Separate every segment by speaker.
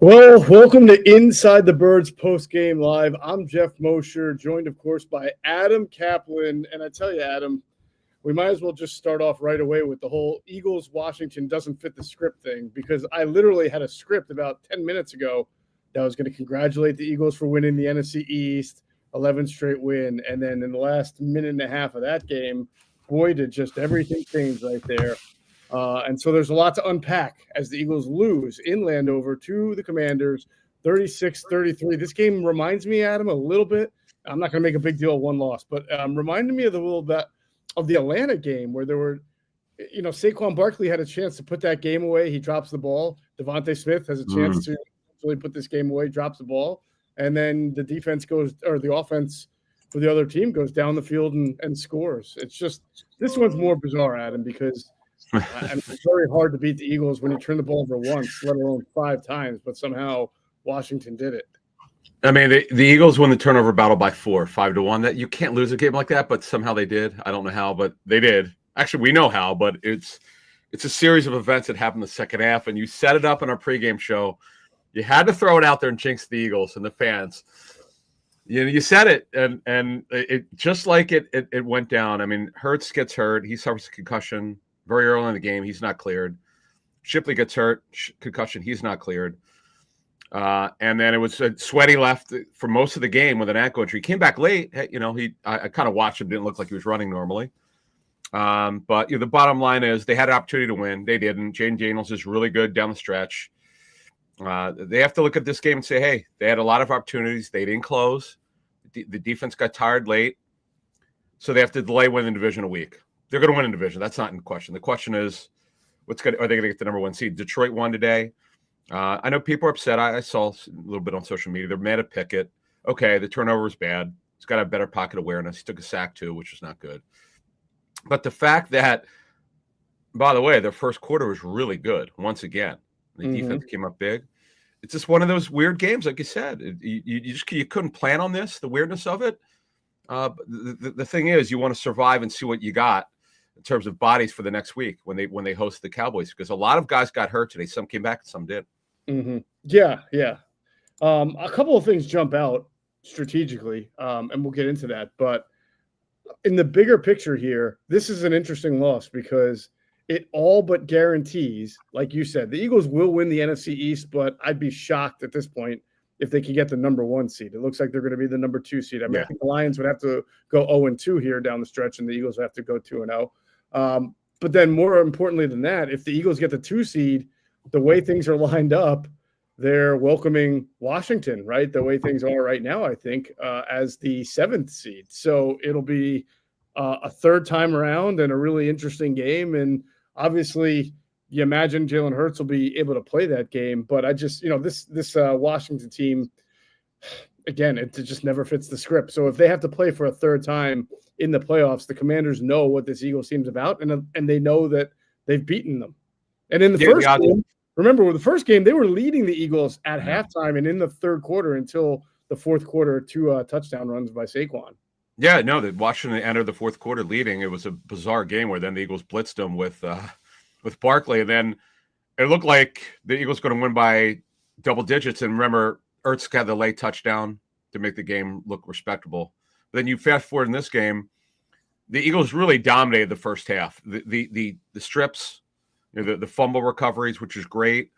Speaker 1: Well, welcome to Inside the Birds Postgame Live. I'm Geoff Mosher, joined, of course, by Adam Caplan. And I tell you, Adam, we might as well just start off right away with the whole Eagles-Washington doesn't fit the script thing, because I literally had a script about 10 minutes ago that was going to congratulate the Eagles for winning the NFC East, 11th straight win. And then in the last minute and a half of that game, boy, did just everything change right there. And so there's a lot to unpack as the Eagles lose in Landover to the Commanders, 36-33. This game reminds me, Adam, a little bit. I'm not going to make a big deal of one loss, but reminded me of a little bit of the Atlanta game where there were, Saquon Barkley had a chance to put that game away. He drops the ball. Devontae Smith has a chance to really put this game away, drops the ball. And then the defense goes, or the offense for the other team goes down the field and scores. It's just, this one's more bizarre, Adam, because it's very hard to beat the Eagles when you turn the ball over once, let alone 5 times, but somehow Washington did it.
Speaker 2: I mean, the Eagles won the turnover battle by 5-1. That you can't lose a game like that, but somehow they did. I don't know how, but they did. Actually, we know how, but it's a series of events that happened in the second half, and you set it up in our pregame show. You had to throw it out there and jinx the Eagles and the fans. You said it, and it just like it went down. I mean, Hurts gets hurt. He suffers a concussion very early in the game. He's not cleared. Shipley gets hurt, concussion. He's not cleared. And then it was Sweaty left for most of the game with an ankle injury. He came back late. I kind of watched him. Didn't look like he was running normally. But the bottom line is they had an opportunity to win. They didn't. Jaden Daniels is really good down the stretch. They have to look at this game and say, hey, they had a lot of opportunities. They didn't close. The defense got tired late. So they have to delay winning the division a week. They're going to win a division. That's not in question. The question is, are they going to get the number 1 seed? Detroit won today. I know people are upset. I saw a little bit on social media. They're mad at Pickett. Okay, the turnover is bad. He's got a better pocket awareness. He took a sack too, which is not good. But the fact that, by the way, their first quarter was really good once again. The defense came up big. It's just one of those weird games, like you said. You couldn't plan on this, the weirdness of it. The thing is, you want to survive and see what you got in terms of bodies for the next week when they host the Cowboys, because a lot of guys got hurt today. Some came back, some did.
Speaker 1: Yeah. A couple of things jump out strategically, and we'll get into that. But in the bigger picture here, this is an interesting loss because it all but guarantees, like you said, the Eagles will win the NFC East, but I'd be shocked at this point if they could get the number 1 seed. It looks like they're going to be the number 2 seed. I mean, I think the Lions would have to go 0-2 here down the stretch, and the Eagles would have to go 2-0. But then more importantly than that, if the Eagles get the 2 seed, the way things are lined up, they're welcoming Washington, right? The way things are right now, I think, as the 7th seed. So it'll be a third time around and a really interesting game. And obviously, you imagine Jalen Hurts will be able to play that game. But I just, this Washington team, again, it just never fits the script. So if they have to play for a third time in the playoffs, the Commanders know what this Eagles team's about, and they know that they've beaten them. And in the first game, remember, with the first game, they were leading the Eagles at halftime and in the third quarter until the fourth quarter, 2 touchdown runs by Saquon.
Speaker 2: Yeah, no, Washington entered the fourth quarter leading. It was a bizarre game where then the Eagles blitzed them with Barkley, and then it looked like the Eagles going to win by double digits. And remember, Ertz had the late touchdown to make the game look respectable. But then you fast forward in this game, the Eagles really dominated the first half. The strips, the fumble recoveries, which is great.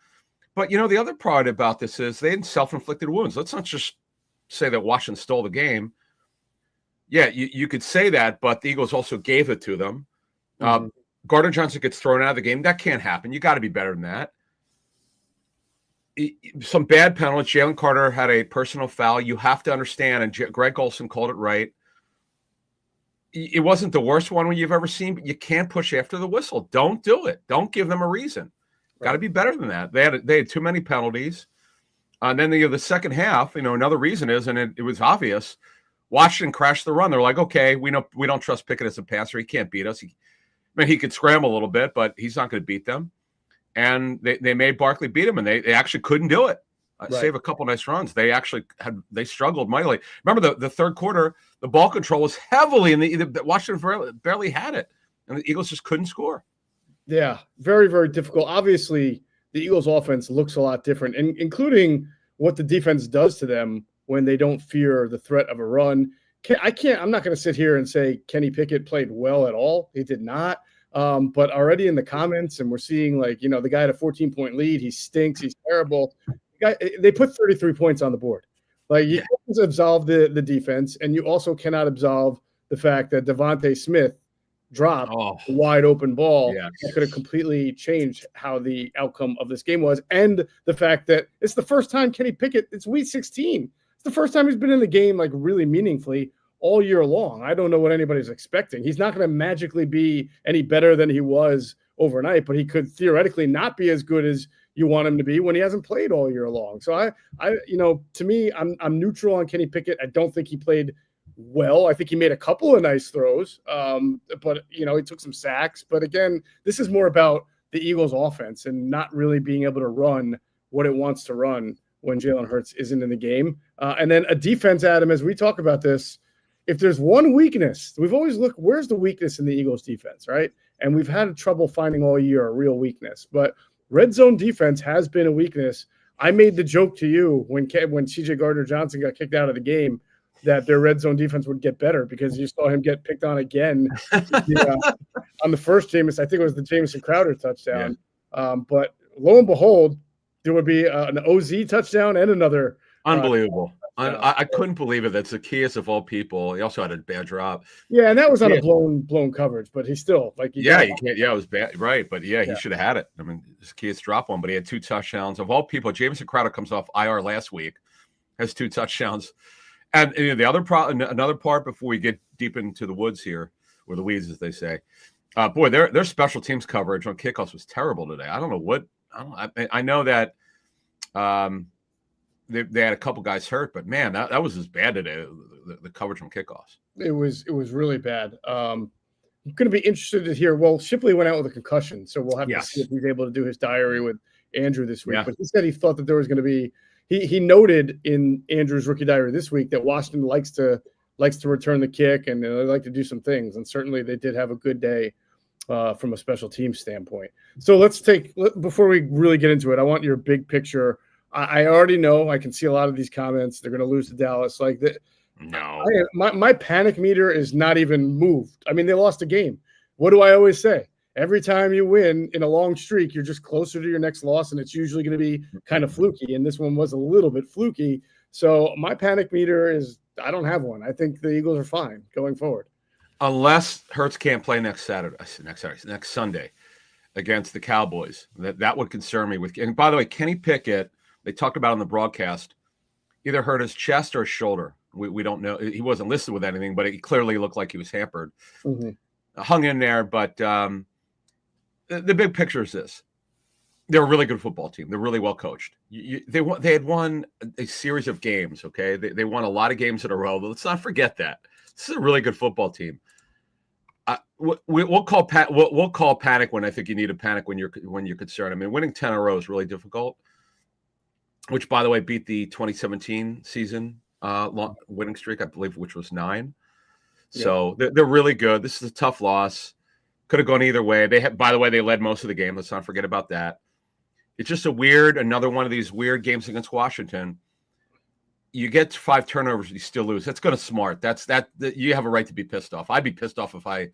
Speaker 2: But the other part about this is they had self-inflicted wounds. Let's not just say that Washington stole the game. Yeah, you could say that, but the Eagles also gave it to them. Gardner-Johnson gets thrown out of the game. That can't happen. You got to be better than that. Some bad penalties. Jalen Carter had a personal foul. You have to understand, and Greg Olsen called it right. It wasn't the worst one you've ever seen, but you can't push after the whistle. Don't do it. Don't give them a reason. Right. Got to be better than that. They had too many penalties. And then the second half, another reason is, and it was obvious, Washington crashed the run. They're like, okay, we don't trust Pickett as a passer. He can't beat us. He could scramble a little bit, but he's not going to beat them. And they made Barkley beat him, and they actually couldn't do it. Right. Save a couple nice runs. They struggled mightily. Remember the third quarter, the ball control was heavily in the Washington barely had it, and the Eagles just couldn't score.
Speaker 1: Yeah, very, very difficult. Obviously,
Speaker 3: the Eagles offense looks a lot different, and including what the defense does to them when they don't fear the threat of a run. I'm not going to sit here and say Kenny Pickett played well at all. He did not. But already in the comments, and we're seeing the guy had a 14-point lead. He stinks. He's terrible. They put 33 points on the board. You can't absolve the defense, and you also cannot absolve the fact that Devontae Smith dropped a wide open ball that could have completely changed how the outcome of this game was. And the fact that it's the first time Kenny Pickett, it's week 16. It's the first time he's been in the game really meaningfully all year long. I don't know what anybody's expecting. He's not going to magically be any better than he was overnight, but he could theoretically not be as good as you want him to be when he hasn't played all year long. So to me, I'm neutral on Kenny Pickett. I don't think he played well. I think he made a couple of nice throws, but he took some sacks. But again, this is more about the Eagles offense and not really being able to run what it wants to run when Jalen Hurts isn't in the game. And then a defense, Adam, as we talk about this, if there's one weakness, we've always looked, where's the weakness in the Eagles defense, right? And we've had trouble finding all year a real weakness. But red zone defense has been a weakness. I made the joke to you when CJ Gardner-Johnson got kicked out of the game that their red zone defense would get better because you saw him get picked on again on the first Jameis. I think it was the Jamison Crowder touchdown. Yeah. But lo and behold, there would be an OZ touchdown and another.
Speaker 2: Unbelievable. I couldn't believe it. That's the Zacchaeus of all people. He also had a bad drop.
Speaker 3: Yeah, and that was on a blown coverage, but he still
Speaker 2: you can't. Yeah, it was bad, right? But he should have had it. I mean, Zacchaeus dropped one, but he had 2 touchdowns. Of all people, Jamison Crowder comes off IR last week, has 2 touchdowns, and the another part before we get deep into the woods here, or the weeds, as they say. Boy, their special teams coverage on kickoffs was terrible today. I don't know what. I know that. They had a couple guys hurt, but man, that was as bad today. The coverage from kickoffs.
Speaker 3: It was really bad. I'm going to be interested to hear. Well, Shipley went out with a concussion, so we'll have to see if he's able to do his diary with Andrew this week. Yeah. But he said he thought that there was going to be. He noted in Andrew's rookie diary this week that Washington likes to return the kick and they like to do some things, and certainly they did have a good day from a special team standpoint. So before we really get into it, I want your big picture. I already know. I can see a lot of these comments. They're going to lose to Dallas.
Speaker 2: No.
Speaker 3: My panic meter is not even moved. I mean, they lost a game. What do I always say? Every time you win in a long streak, you're just closer to your next loss, and it's usually going to be kind of fluky. And this one was a little bit fluky. So my panic meter is I don't have one. I think the Eagles are fine going forward.
Speaker 2: Unless Hurts can't play next Sunday against the Cowboys. That would concern me. And by the way, Kenny Pickett, they talked about on the broadcast, either hurt his chest or his shoulder. We don't know. He wasn't listed with anything, but he clearly looked like he was hampered. Mm-hmm. Hung in there, but the big picture is this. They're a really good football team. They're really well coached. They had won a series of games, okay? They won a lot of games in a row. But let's not forget that. This is a really good football team. We'll call panic when I think you need to panic when you're concerned. I mean, winning 10 in a row is really difficult. Which, by the way, beat the 2017 season winning streak, I believe, which was 9. Yeah. So they're really good. This is a tough loss. Could have gone either way. By the way, they led most of the game. Let's not forget about that. It's just another one of these weird games against Washington. You get 5 turnovers, you still lose. That's going to smart. You have a right to be pissed off. I'd be pissed off if I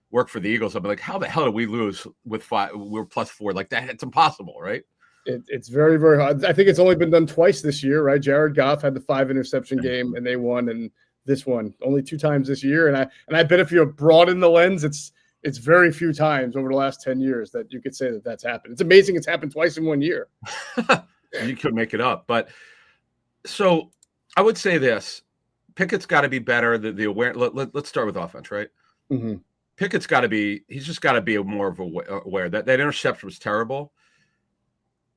Speaker 2: worked for the Eagles. I'd be like, how the hell did we lose with 5? We're +4 like that. It's impossible, right?
Speaker 3: It's very, very hard. I think it's only been done twice this year, right? Jared Goff had the 5 interception game and they won, and this one only 2 times this year. And I bet if you broaden the lens, it's very few times over the last 10 years that you could say that that's happened. It's amazing it's happened twice in 1 year.
Speaker 2: You could make it up. But so I would say this. Pickett's got to be better. The aware. Let's start with offense, right? Mm-hmm. Pickett's got to be. He's just got to be more of aware. That interception was terrible.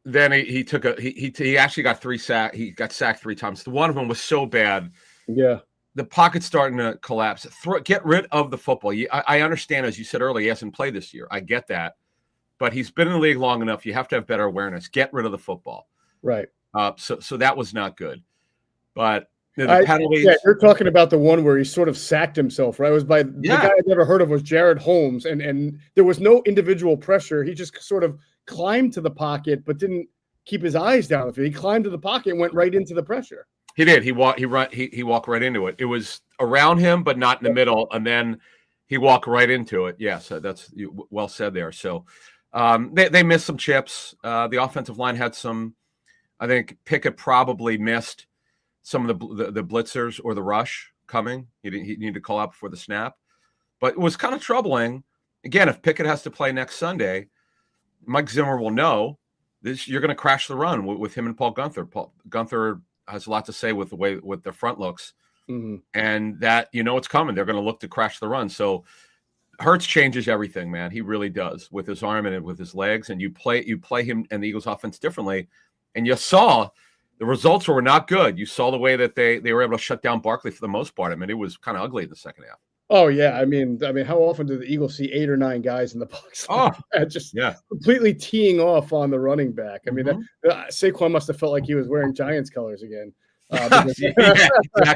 Speaker 2: Then he actually got 3 sacks. He got sacked 3 times. One of them was so bad.
Speaker 3: Yeah.
Speaker 2: The pocket's starting to collapse. Get rid of the football. I understand, as you said earlier, he hasn't played this year. I get that. But he's been in the league long enough. You have to have better awareness. Get rid of the football.
Speaker 3: Right.
Speaker 2: So that was not good. But the penalties.
Speaker 3: Yeah, you're talking about the one where he sort of sacked himself, right? It was by the guy I'd never heard of was Jared Holmes. And there was no individual pressure. He just sort of climbed to the pocket, but didn't keep his eyes down the field. He climbed to the pocket and went right into the pressure.
Speaker 2: He did. He walked right into it. It was around him, but not in the middle, and then he walked right into it. Yeah, so that's well said there. So they missed some chips. The offensive line had some. I think Pickett probably missed some of the blitzers or the rush coming. He needed to call out before the snap, but it was kind of troubling. Again, if Pickett has to play next Sunday, Mike Zimmer will know this. You're going to crash the run with him and Paul Gunther. Paul Gunther has a lot to say with the front looks, and that it's coming. They're going to look to crash the run. So Hurts changes everything, man. He really does with his arm and with his legs. And you play him and the Eagles offense differently. And you saw the results were not good. You saw the way that they were able to shut down Barkley for the most part. I mean, it was kind of ugly in the second half.
Speaker 3: Oh yeah, I mean, how often do the Eagles see 8 or 9 guys in the box? Just completely teeing off on the running back. I mean, Saquon must have felt like he was wearing Giants colors again.
Speaker 2: Exactly.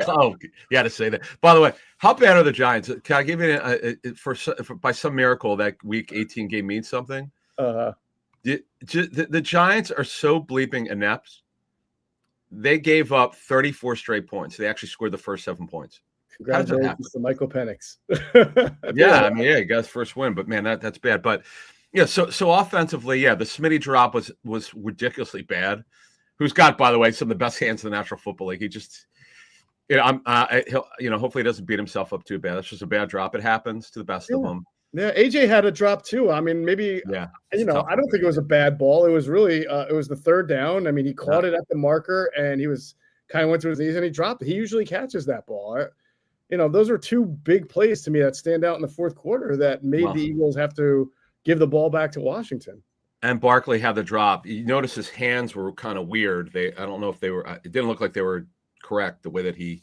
Speaker 2: Oh, you had to say that. By the way, how bad are the Giants? Can I give you for by some miracle that Week 18 game means something? The Giants are so bleeping inept. They gave up 34 straight points. They actually scored the first 7 points.
Speaker 3: Congratulations to Michael Penix.
Speaker 2: Yeah, I mean, he got his first win, but man, that's bad. But yeah, so offensively, the Smitty drop was ridiculously bad. Who's got, by the way, some of the best hands in the National Football League. He just, hopefully he doesn't beat himself up too bad. It's just a bad drop. It happens to the best of them.
Speaker 3: Yeah, AJ had a drop too. I mean, maybe I don't think it was a bad ball. It was really it was the third down. I mean, he caught it at the marker and he was kind of went to his knees and he dropped it. He usually catches that ball. Those are 2 big plays to me that stand out in the fourth quarter that made the Eagles have to give the ball back to Washington.
Speaker 2: And Barkley had the drop. You notice his hands were kind of weird. I don't know if they were. It didn't look like they were correct the way that he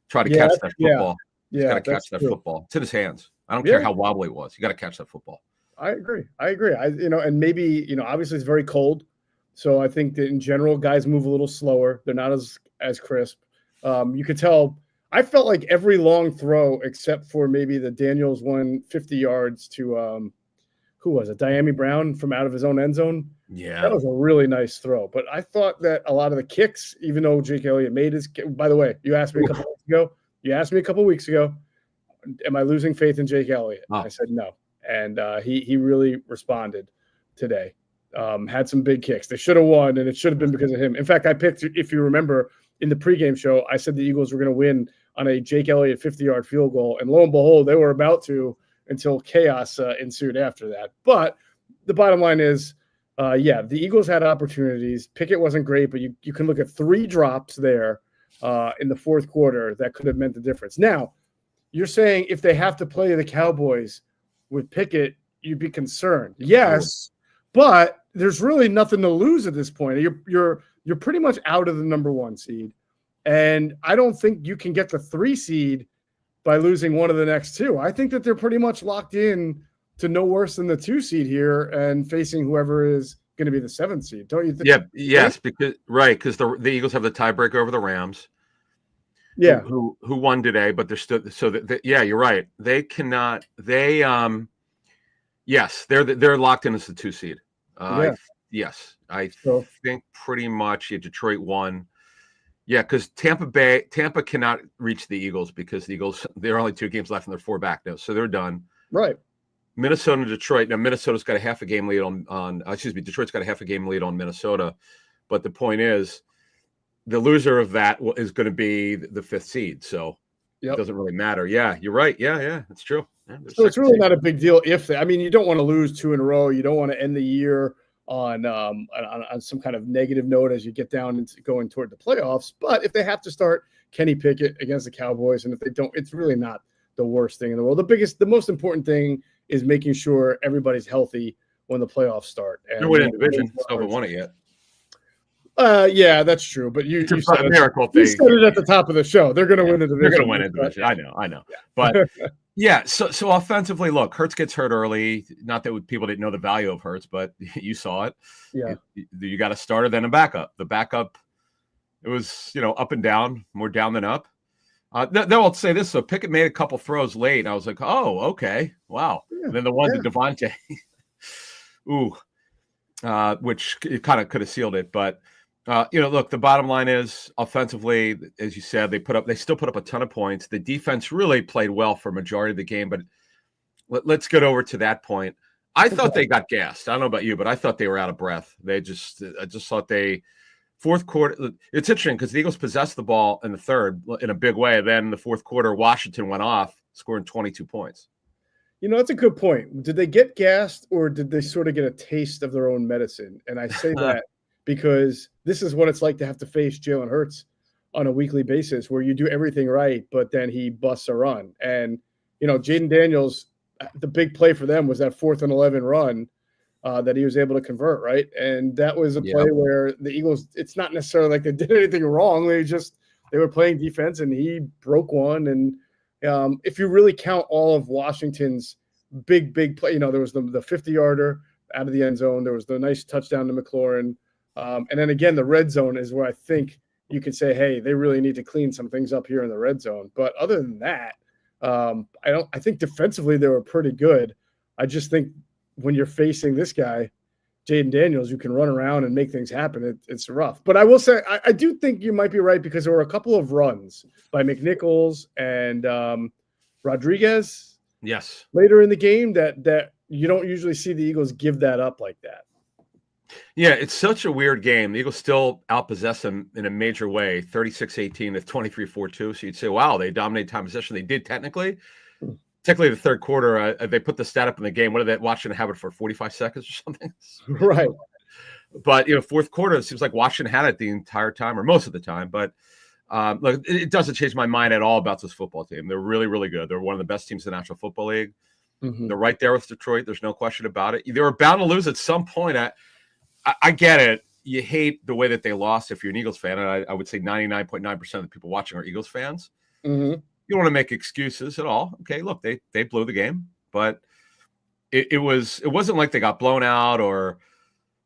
Speaker 2: tried to catch that football. He's got to catch that football. It's in his hands. I don't care how wobbly it was. You got to catch that football.
Speaker 3: I agree. And maybe obviously it's very cold, so I think that in general guys move a little slower. They're not as crisp. You could tell. I felt like every long throw except for maybe the Daniels one 50 yards to who was it? Diami Brown from out of his own end zone.
Speaker 2: Yeah,
Speaker 3: that was a really nice throw. But I thought that a lot of the kicks, even though Jake Elliott made his. By the way, you asked me a couple weeks ago. Am I losing faith in Jake Elliott? I said no, and he really responded today. Had some big kicks. They should have won, and it should have been because of him. In fact, I picked, if you remember, in the pregame show, I said the Eagles were going to win on a Jake Elliott 50-yard field goal, and lo and behold, they were about to until chaos ensued after that. But the bottom line is, the Eagles had opportunities. Pickett wasn't great, but you can look at 3 drops there in the fourth quarter that could have meant the difference. Now, you're saying if they have to play the Cowboys with Pickett, you'd be concerned. Yes, but there's really nothing to lose at this point. You're pretty much out of the number 1 seed, and I don't think you can get the 3 seed by losing one of the next 2. I think that they're pretty much locked in to no worse than the 2 seed here and facing whoever is going to be the 7th seed. Don't you think?
Speaker 2: Yeah, yes, because the Eagles have the tiebreaker over the Rams.
Speaker 3: Yeah,
Speaker 2: who won today, but they're still you're right. They cannot. They're locked in as the 2 seed. I think pretty much Detroit won. Yeah, because Tampa cannot reach the Eagles because the Eagles, there are only 2 games left and they're 4 back now, so they're done.
Speaker 3: Right.
Speaker 2: Minnesota and Detroit. Now Minnesota's got a half a game lead Detroit's got a half a game lead on Minnesota, but the point is, the loser of that is going to be the 5th seed, so it doesn't really matter. Yeah, you're right. Yeah, that's true. Yeah,
Speaker 3: so it's really not a big deal if you don't want to lose 2 in a row. You don't want to end the year on some kind of negative note as you get down into going toward the playoffs. But if they have to start Kenny Pickett against the Cowboys, and if they don't, it's really not the worst thing in the world. The most important thing is making sure everybody's healthy when the playoffs start. And
Speaker 2: they're winning division. Still haven't won it yet.
Speaker 3: Yeah, that's true. But you said
Speaker 2: a miracle thing.
Speaker 3: You said it at the top of the show. They're going to win the division.
Speaker 2: They're going to win a division. I know. Yeah. But so offensively, look, Hurts gets hurt early. Not that people didn't know the value of Hurts, but you saw it.
Speaker 3: Yeah.
Speaker 2: You got a starter, then a backup. The backup, it was up and down, more down than up. Then I'll say this: so Pickett made a couple throws late. And I was like, oh, okay, wow. Yeah, and then the one to Devontae, ooh. which it kind of could have sealed it. But look, the bottom line is offensively, as you said, they still put up a ton of points. The defense really played well for a majority of the game, but let's get over to that point. I thought they got gassed. I don't know about you, but I thought they were out of breath. I just thought fourth quarter. It's interesting because the Eagles possessed the ball in the third in a big way. Then in the fourth quarter, Washington went off, scoring 22 points.
Speaker 1: That's a good point. Did they get gassed or did they sort of get a taste of their own medicine? And I say that because this is what it's like to have to face Jalen Hurts on a weekly basis where you do everything right, but then he busts a run. And, Jaden Daniels, the big play for them was that 4th and 11 run that he was able to convert, right? And that was a play where the Eagles, it's not necessarily like they did anything wrong. They were playing defense and he broke one. And if you really count all of Washington's big play, there was the 50-yarder out of the end zone. There was the nice touchdown to McLaurin. And then again, the red zone is where I think you could say, hey, they really need to clean some things up here in the red zone. But other than that, I think defensively they were pretty good. I just think when you're facing this guy, Jaden Daniels, you can run around and make things happen. It's rough. But I will say, I do think you might be right because there were a couple of runs by McNichols and Rodriguez.
Speaker 2: Yes.
Speaker 1: Later in the game that you don't usually see the Eagles give that up like that.
Speaker 2: Yeah, it's such a weird game. The Eagles still outpossess them in a major way, 36-18 to 23-4-2. So you'd say, wow, they dominated time possession. They did technically. Technically, the third quarter, they put the stat up in the game. What did they Washington have it for 45 seconds or something?
Speaker 1: Right.
Speaker 2: But, fourth quarter, it seems like Washington had it the entire time or most of the time. But look, it doesn't change my mind at all about this football team. They're really, really good. They're one of the best teams in the National Football League. Mm-hmm. They're right there with Detroit. There's no question about it. They were bound to lose at some point. I get it. You hate the way that they lost if you're an Eagles fan. And I would say 99.9% of the people watching are Eagles fans.
Speaker 1: Mm-hmm.
Speaker 2: You don't want to make excuses at all. Okay, look, they blew the game. But it wasn't like they got blown out or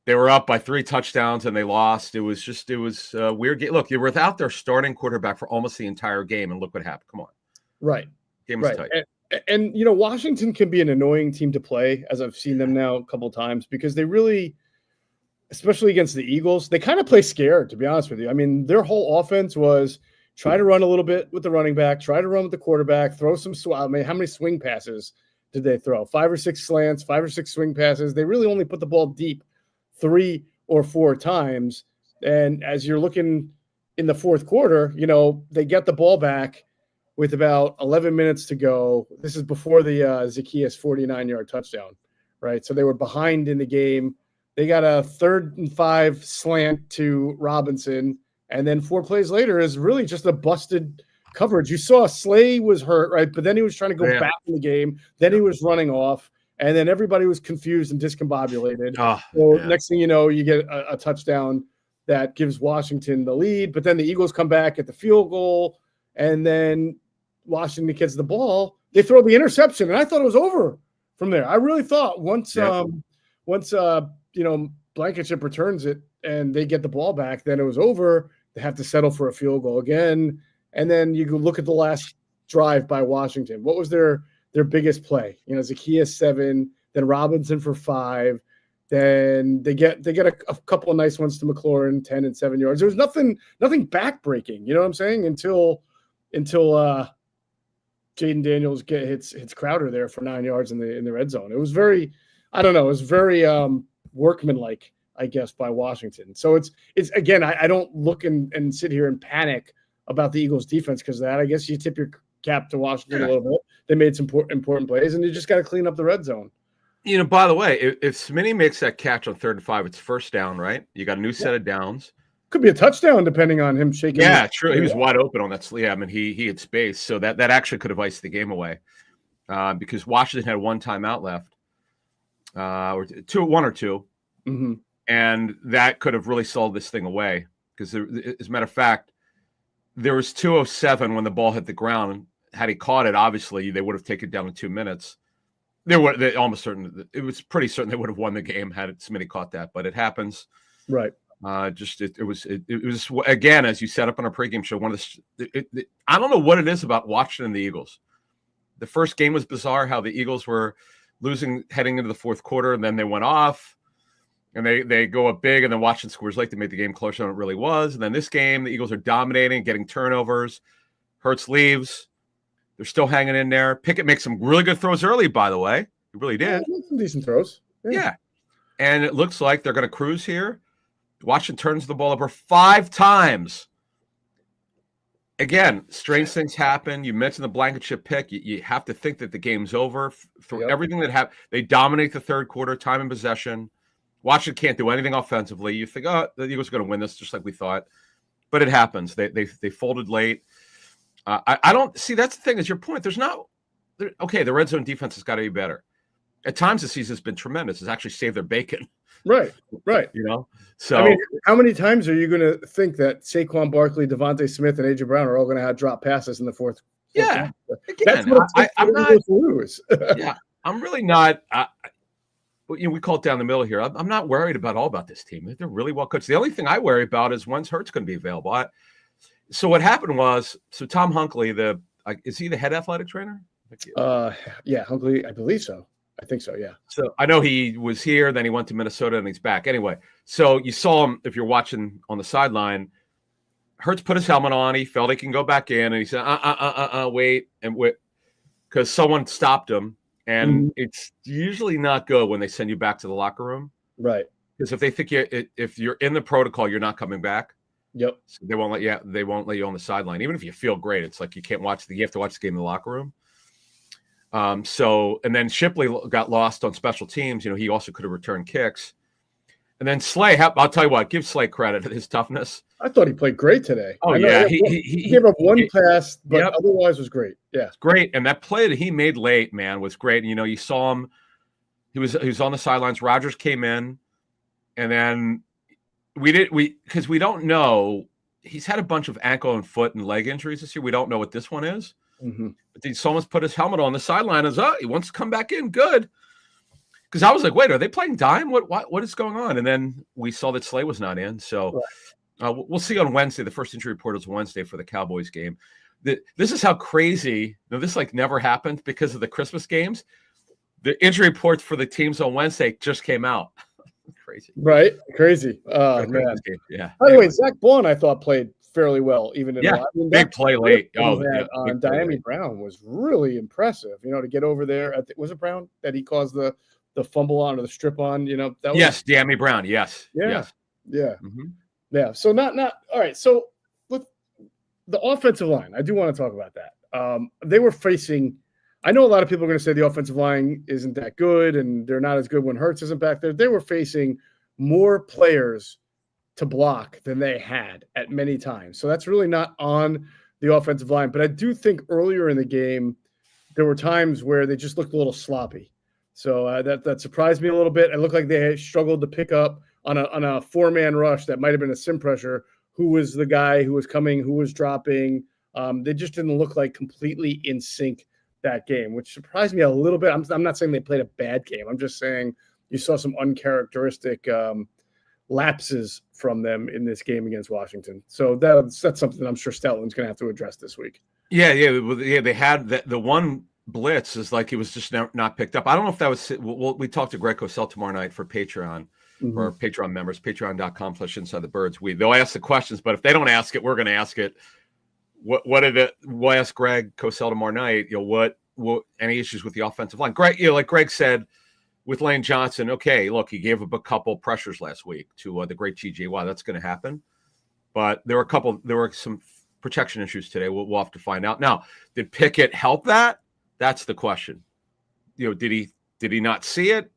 Speaker 2: they were up by 3 touchdowns and they lost. It was a weird game. Look, you were without their starting quarterback for almost the entire game, and look what happened. Come on.
Speaker 1: Right.
Speaker 2: Game was tight.
Speaker 1: And Washington can be an annoying team to play, as I've seen them now a couple of times, because they really – especially against the Eagles, they kind of play scared, to be honest with you. I mean, their whole offense was try to run a little bit with the running back, try to run with the quarterback, throw some how many swing passes did they throw? 5 or 6 slants, 5 or 6 swing passes. They really only put the ball deep 3 or 4 times. And as you're looking in the fourth quarter, they get the ball back with about 11 minutes to go. This is before the Zacchaeus 49-yard touchdown, right? So they were behind in the game. They got a 3rd and 5 slant to Robinson, and then 4 plays later is really just a busted coverage. You saw Slay was hurt, right? But then he was trying to go back in the game. Then he was running off, and then everybody was confused and discombobulated. Next thing you know, you get a touchdown that gives Washington the lead, but then the Eagles come back at the field goal, and then Washington gets the ball. They throw the interception, and I thought it was over from there. I really thought once Blankenship returns it and they get the ball back, then it was over. They have to settle for a field goal again. And then you look at the last drive by Washington. What was their biggest play? Zacchaeus 7, then Robinson for 5. Then they get a couple of nice ones to McLaurin, 10 and 7 yards. There was nothing backbreaking, you know what I'm saying? Until Jaden Daniels hits Crowder there for 9 yards in the red zone. It was very, I don't know, it was very workmanlike, I guess, by Washington. So it's again, I don't look and sit here and panic about the Eagles defense because of that. I guess you tip your cap to Washington a little bit. They made some important plays, and you just got to clean up the red zone.
Speaker 2: By the way, if Smitty makes that catch on 3rd and 5, it's first down, right? You got a new set of downs.
Speaker 1: Could be a touchdown depending on him shaking.
Speaker 2: Yeah, true. He was wide open on that. Yeah, I mean, he had space, so that actually could have iced the game away because Washington had 1 timeout left, or 1 or 2,
Speaker 1: mm-hmm.
Speaker 2: and that could have really sold this thing away. Because as a matter of fact, there was 2:07 when the ball hit the ground. Had he caught it, obviously they would have taken it down in 2 minutes. They almost certain. It was pretty certain they would have won the game had Smitty caught that, but it happens.
Speaker 1: Right.
Speaker 2: It was again, as you set up on a pregame show. One of the I don't know what it is about Washington and the Eagles. The first game was bizarre. How the Eagles were losing heading into the fourth quarter, and then they went off. And they go up big, and then Washington scores late. They made the game closer than it really was. And then this game, the Eagles are dominating, getting turnovers. Hurts leaves. They're still hanging in there. Pickett makes some really good throws early, by the way. He really did.
Speaker 3: Yeah, some decent throws.
Speaker 2: Yeah. And it looks like they're going to cruise here. Washington turns the ball over 5 times. Again, strange things happen. You mentioned the Blankenship pick. You have to think that the game's over. For everything that happened, they dominate the third quarter, time and possession. Washington can't do anything offensively. You think, oh, the Eagles are going to win this, just like we thought. But it happens. They folded late. I don't see. That's the thing. Is your point? Okay, the red zone defense has got to be better. At times, the season's been tremendous. It's actually saved their bacon.
Speaker 3: Right.
Speaker 2: So
Speaker 3: I mean, how many times are you going to think that Saquon Barkley, Devontae Smith, and AJ Brown are all going to have drop passes in the fourth?
Speaker 2: Yeah,
Speaker 3: that's what I'm not lose.
Speaker 2: Yeah, I'm really not. We call it down the middle here. I'm not worried about this team. They're really well coached. The only thing I worry about is when's Hurts going to be available. So what happened was, Tom Hunkley, is he the head athletic trainer?
Speaker 3: Yeah, Hunkley, I believe so. I think so, yeah.
Speaker 2: So I know he was here, then he went to Minnesota, and he's back. Anyway, so you saw him, if you're watching on the sideline, Hurts put his helmet on. He felt he can go back in, and he said, wait, because someone stopped him. And it's usually not good when they send you back to the locker room.
Speaker 3: Right.
Speaker 2: Because if they think if you're in the protocol, you're not coming back.
Speaker 3: Yep. So
Speaker 2: they won't let you on the sideline. Even if you feel great, it's like you have to watch the game in the locker room. And then Shipley got lost on special teams. He also could have returned kicks. And then Slay, I'll tell you what, give Slay credit for his toughness.
Speaker 3: I thought he played great today.
Speaker 2: Oh, yeah.
Speaker 3: He gave up one pass, but otherwise was great. Yeah.
Speaker 2: It's great. And that play that he made late, man, was great. And, you saw him. He was on the sidelines. Rodgers came in. And then because we don't know. He's had a bunch of ankle and foot and leg injuries this year. We don't know what this one is.
Speaker 3: Mm-hmm.
Speaker 2: But he almost put his helmet on the sideline as he wants to come back in. Good. Because I was like, wait, are they playing dime? What is going on? And then we saw that Slay was not in. So we'll see on Wednesday. The first injury report is Wednesday for the Cowboys game. This is how crazy. This never happened because of the Christmas games. The injury reports for the teams on Wednesday just came out. Crazy.
Speaker 3: Right. Crazy. Oh, man.
Speaker 2: Yeah.
Speaker 3: By the way, Zach Blount, I thought, played fairly well, even in
Speaker 2: big play late.
Speaker 3: Diami Brown was really impressive, to get over there. Was it Brown that he caused the fumble on or the strip on? That was,
Speaker 2: yes, Diami Brown. Yes.
Speaker 3: Yeah.
Speaker 2: Yes.
Speaker 3: Yeah.
Speaker 2: Mm-hmm.
Speaker 3: Yeah. So not all right. So with the offensive line, I do want to talk about that. They were facing. I know a lot of people are going to say the offensive line isn't that good and they're not as good when Hurts isn't back there. They were facing more players to block than they had at many times. So that's really not on the offensive line. But I do think earlier in the game, there were times where they just looked a little sloppy. So that surprised me a little bit. It looked like they struggled to pick up on a 4-man rush that might have been a sim pressure. Who was the guy who was coming, who was dropping. They just didn't look like completely in sync that game, which surprised me a little bit. I'm not saying they played a bad game. I'm just saying you saw some uncharacteristic lapses from them in this game against Washington. So that's something I'm sure Stelton's going to have to address this week.
Speaker 2: Yeah. They had the one blitz is like it was just not picked up. I don't know if that was. We talked to Greg Cosell tomorrow night for Patreon. For our Patreon members, patreon.com/InsideTheBirds. They'll ask the questions, but if they don't ask it, we're going to ask it. We'll ask Greg Cosell tomorrow night. What any issues with the offensive line? Greg, like Greg said with Lane Johnson. Okay, look, he gave up a couple pressures last week to the great TJ. Wow, that's going to happen. But there were some protection issues today. We'll have to find out. Now, did Pickett help that? That's the question. Did he not see it?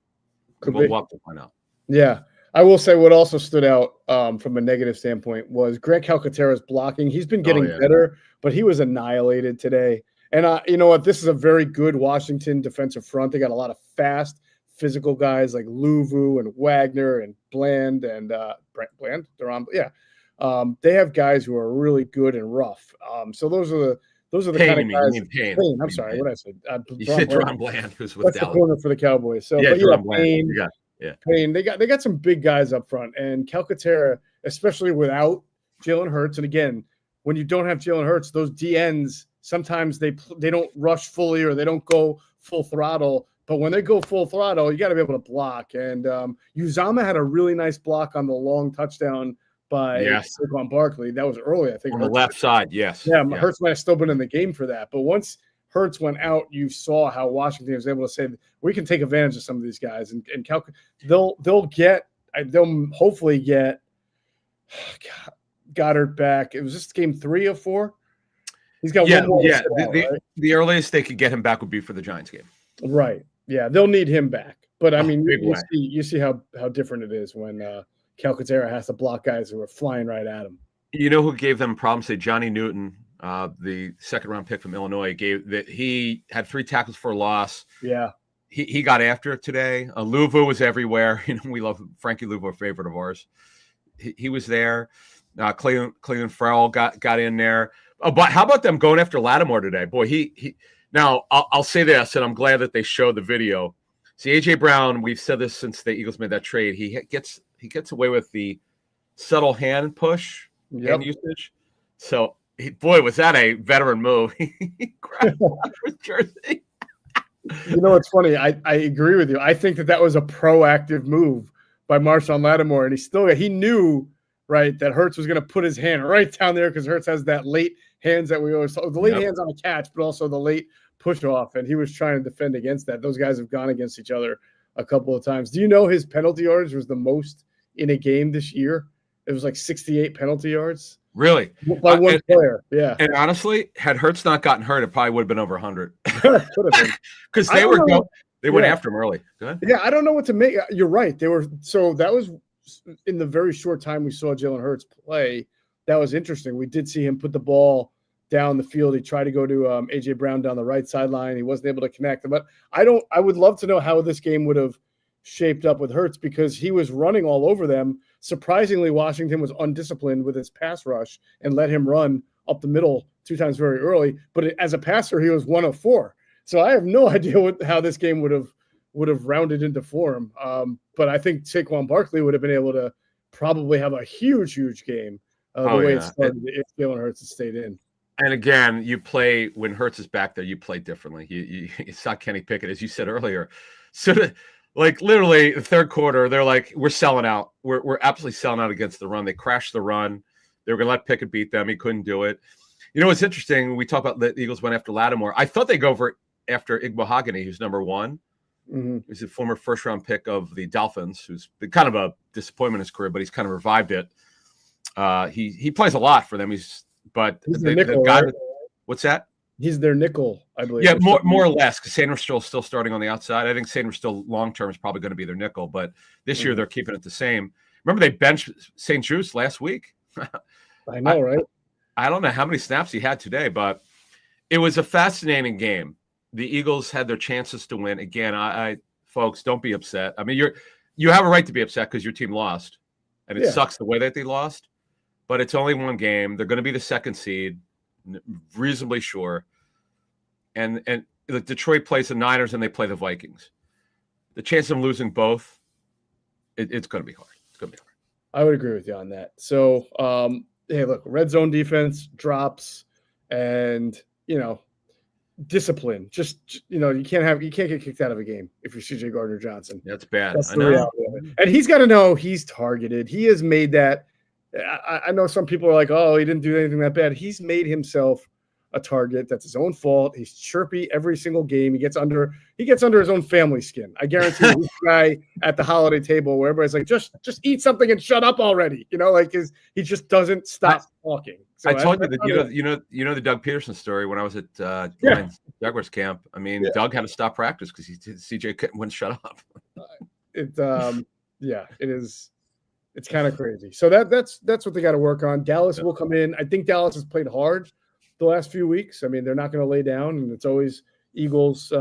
Speaker 2: We'll have to find out. Yeah.
Speaker 3: I will say what also stood out from a negative standpoint was Greg Calcaterra's blocking. He's been getting better, but he was annihilated today. And you know what? This is a very good Washington defensive front. They got a lot of fast, physical guys like Luvu and Wagner and Bland and Bland. They're on, they have guys who are really good and rough. So those are the kind of guys.
Speaker 2: Payne.
Speaker 3: I'm sorry, what did I say?
Speaker 2: You said Ron Bland, who's with
Speaker 3: Dallas. That's the corner for the Cowboys. So, Payne.
Speaker 2: Yeah,
Speaker 3: Payne. They got some big guys up front, and Calcaterra, especially without Jalen Hurts. And again, when you don't have Jalen Hurts, those DNs sometimes they don't rush fully or they don't go full throttle
Speaker 1: But when they go full throttle, you got to be able to block. And Uzama had a really nice block on the long touchdown by Saquon Barkley. That was early, I think.
Speaker 2: On the left side, yes.
Speaker 1: Yeah, Hurts might have still been in the game for that. But once Hurts went out, you saw how Washington was able to say, we can take advantage of some of these guys. And they'll hopefully get Goddard back. It was just game 3 of 4. He's got one more.
Speaker 2: Yeah,
Speaker 1: right?
Speaker 2: The earliest they could get him back would be for the Giants game.
Speaker 1: Right. Yeah, they'll need him back. But, I mean, you see how different it is when Calcaterra has to block guys who are flying right at him.
Speaker 2: You know who gave them problems? Say Johnny Newton, the second-round pick from Illinois, he had 3 tackles for a loss.
Speaker 1: Yeah.
Speaker 2: He got after it today. Luvu was everywhere. We love Frankie Luvu, a favorite of ours. He was there. Cleveland Farrell got in there. Oh, but how about them going after Lattimore today? Boy, he now I'll say this, and I'm glad that they showed the video. See, AJ Brown, we've said this since the Eagles made that trade. He gets away with the subtle hand push, hand usage. So, boy, was that a veteran move. He grabbed his jersey.
Speaker 1: You know what's funny? I agree with you. I think that was a proactive move by Marshawn Lattimore, and he knew right that Hurts was going to put his hand right down there because Hurts has that late hands that we always saw, the late hands on a catch, but also the late push off, and he was trying to defend against that. Those guys have gone against each other a couple of times. Do you know his penalty yards was the most in a game this year? It was like 68 penalty yards.
Speaker 2: Really?
Speaker 1: By one player, yeah.
Speaker 2: And honestly, had Hurts not gotten hurt, it probably would have been over 100.
Speaker 1: Could have been.
Speaker 2: Because they went after him early. Go ahead.
Speaker 1: Yeah, I don't know what to make. You're right. So that was in the very short time we saw Jalen Hurts play. That was interesting. We did see him put the ball down the field. He tried to go to AJ Brown down the right sideline. He wasn't able to connect. But I would love to know how this game would have shaped up with Hurts because he was running all over them. Surprisingly, Washington was undisciplined with his pass rush and let him run up the middle 2 times very early. But as a passer, he was 1 of 4. So I have no idea how this game would have rounded into form. But I think Saquon Barkley would have been able to probably have a huge game the way it started if Jalen Hurts had stayed in.
Speaker 2: And again, you play when Hurts is back there. You play differently. It's not Kenny Pickett, as you said earlier. So, literally, the third quarter, they're like, "We're selling out. We're absolutely selling out against the run." They crashed the run. They were going to let Pickett beat them. He couldn't do it. You know what's interesting? We talk about the Eagles went after Lattimore. I thought they'd go after Igbohagany, who's number 1. Mm-hmm. He's a former first-round pick of the Dolphins, who's been kind of a disappointment in his career, but he's kind of revived it. He plays a lot for them. He's
Speaker 1: the nickel, right?
Speaker 2: What's that?
Speaker 1: He's their nickel, I believe.
Speaker 2: Yeah, more or less, because Sanders still starting on the outside. I think Sanders still long-term is probably going to be their nickel, but this year they're keeping it the same. Remember they benched St. Juice last week?
Speaker 1: I know, right?
Speaker 2: I don't know how many snaps he had today, but it was a fascinating game. The Eagles had their chances to win. Again, I folks, don't be upset. I mean, you have a right to be upset because your team lost, and it sucks the way that they lost. But it's only one game. They're going to be the 2nd seed, reasonably sure. And the Detroit plays the Niners and they play the Vikings. The chance of losing both, it's going to be hard. It's going to be hard.
Speaker 1: I would agree with you on that. So, hey, look, red zone defense drops, and discipline. Just you can't get kicked out of a game if you're CJ Gardner-Johnson.
Speaker 2: That's bad.
Speaker 1: That's the reality of it. And he's got to know he's targeted. He has made that. I know some people are like, oh, he didn't do anything that bad. He's made himself a target. That's his own fault. He's chirpy every single game. He gets under his own family skin. I guarantee you, this guy at the holiday table where everybody's like, just eat something and shut up already. He just doesn't stop talking. So
Speaker 2: I told you that the Doug Peterson story when I was at Jaguars camp. I mean, Doug had to stop practice because CJ wouldn't shut up.
Speaker 1: It is. It's kind of crazy. So that's what they got to work on. Dallas will come in. I think Dallas has played hard the last few weeks. I mean, they're not going to lay down, and it's always Eagles,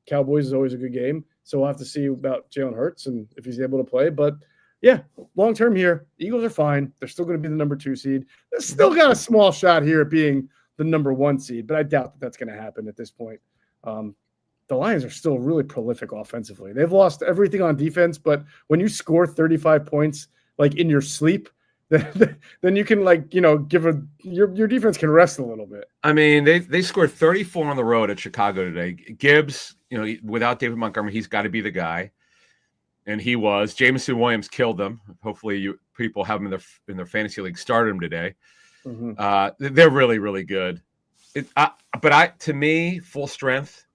Speaker 1: Cowboys is always a good game. So we'll have to see about Jalen Hurts and if he's able to play. But yeah, long term here, Eagles are fine. They're still going to be the number 2 seed. They've still got a small shot here at being the number 1 seed, but I doubt that that's going to happen at this point. The Lions are still really prolific offensively. They've lost everything on defense, but when you score 35 points in your sleep, then you can your defense can rest a little bit.
Speaker 2: I mean, they scored 34 on the road at Chicago today. Gibbs without David Montgomery, he's got to be the guy. And he was. Jameson Williams killed them. Hopefully people have him in their fantasy league, started him today. Mm-hmm. They're really, really good. To me, full strength.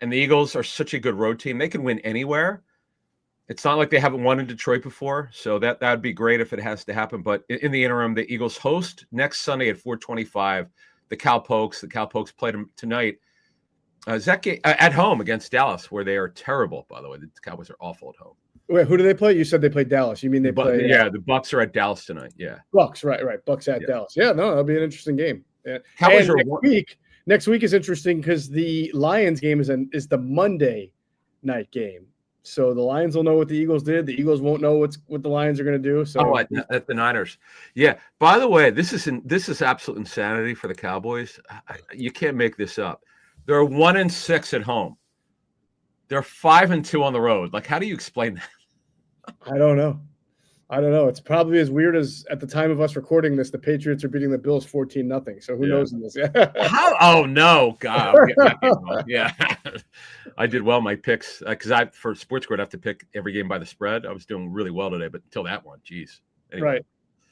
Speaker 2: And the Eagles are such a good road team. They can win anywhere. It's not like they haven't won in Detroit before. So that would be great if it has to happen. But in the interim, the Eagles host next Sunday at 4:25 the Cowpokes. The Cowpokes played them tonight. At home against Dallas, where they are terrible, by the way. The Cowboys are awful at home.
Speaker 3: Wait, who do they play? You said they played Dallas. You mean they play?
Speaker 2: Yeah, the Bucks are at Dallas tonight. Yeah,
Speaker 3: Bucks, right. Bucks at Dallas. Yeah, no, that'll be an interesting game. Yeah.
Speaker 2: Cowboys are
Speaker 3: next week is interesting because the Lions game is the Monday night game. So the Lions will know what the Eagles did. The Eagles won't know what the Lions are going to do. So
Speaker 2: at the Niners. Yeah. By the way, this is absolute insanity for the Cowboys. You can't make this up. They're 1-6 at home. They're 5-2 on the road. Like, how do you explain that?
Speaker 3: I don't know. It's probably as weird as at the time of us recording this, the Patriots are beating the Bills 14-0. So who knows in this?
Speaker 2: How? Oh no, God! Yeah, I did well my picks because for Sports Grid I have to pick every game by the spread. I was doing really well today, but until that one, geez. Anyway.
Speaker 3: Right.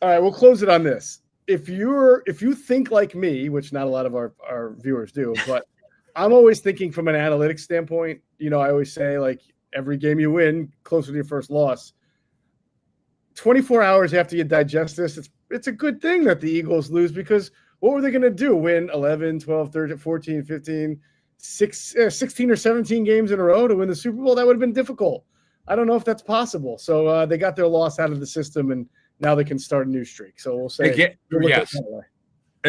Speaker 3: All right, we'll close it on this. If you think like me, which not a lot of our viewers do, but I'm always thinking from an analytics standpoint. I always say, like, every game you win, closer to your first loss. 24 hours after you digest this, it's a good thing that the Eagles lose, because what were they going to do? Win 11, 12, 13, 14, 15, 16 or 17 games in a row to win the Super Bowl? That would have been difficult. I don't know if that's possible. So they got their loss out of the system, and now they can start a new streak. So we'll say
Speaker 2: yes.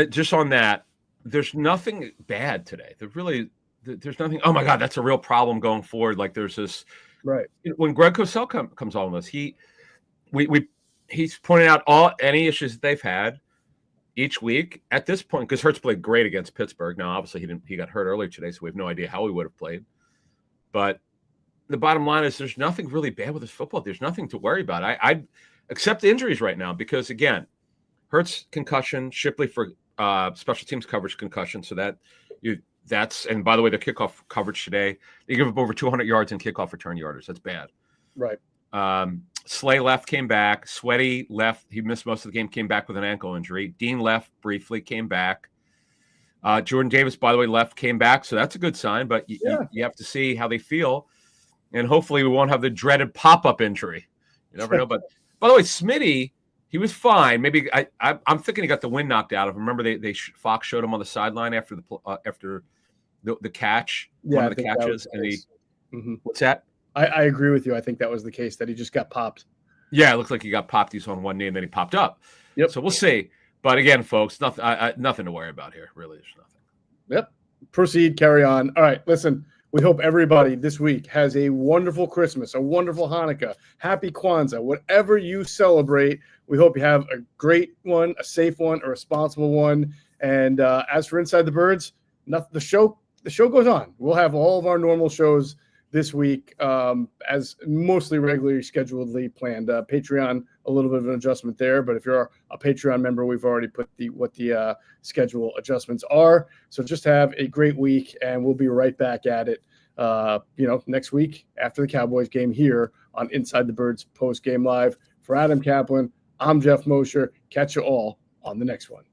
Speaker 2: Just on that, there's nothing bad today. There's nothing. Oh my God, that's a real problem going forward. Like, there's this.
Speaker 3: Right.
Speaker 2: When Greg Cosell comes on with us, he's pointing out any issues that they've had each week at this point, because Hurts played great against Pittsburgh. Now, obviously, he got hurt earlier today, so we have no idea how he would have played. But the bottom line is, there's nothing really bad with his football. There's nothing to worry about. I accept the injuries right now, because again, Hurts concussion, Shipley for special teams coverage concussion. So that's and by the way, the kickoff coverage today, they give up over 200 yards in kickoff return yardage. That's bad.
Speaker 3: Right.
Speaker 2: Slay left, came back. Sweaty left. He missed most of the game, came back with an ankle injury. Dean left briefly, came back. Jordan Davis, by the way, left, came back. So that's a good sign, but you have to see how they feel. And hopefully we won't have the dreaded pop-up injury. You never know. But by the way, Smitty, he was fine. Maybe I'm thinking he got the wind knocked out of him. Remember Fox showed him on the sideline after the catch, one of the catches. And what's that?
Speaker 3: I agree with you. I think that was the case, that he just got popped.
Speaker 2: Yeah, it looked like he got popped. He's on one knee, and then he popped up.
Speaker 3: Yep.
Speaker 2: So we'll see. But again, folks, nothing to worry about here. Really, there's nothing.
Speaker 3: Yep. Proceed, carry on. All right, listen, we hope everybody this week has a wonderful Christmas, a wonderful Hanukkah, happy Kwanzaa, whatever you celebrate. We hope you have a great one, a safe one, a responsible one. And as for Inside the Birds, the show goes on. We'll have all of our normal shows this week, as mostly regularly scheduledly planned. Patreon, a little bit of an adjustment there, but if you're a Patreon member, we've already put what the schedule adjustments are. So just have a great week, and we'll be right back at it, next week after the Cowboys game here on Inside the Birds Post Game Live. For Adam Caplan, I'm Geoff Mosher. Catch you all on the next one.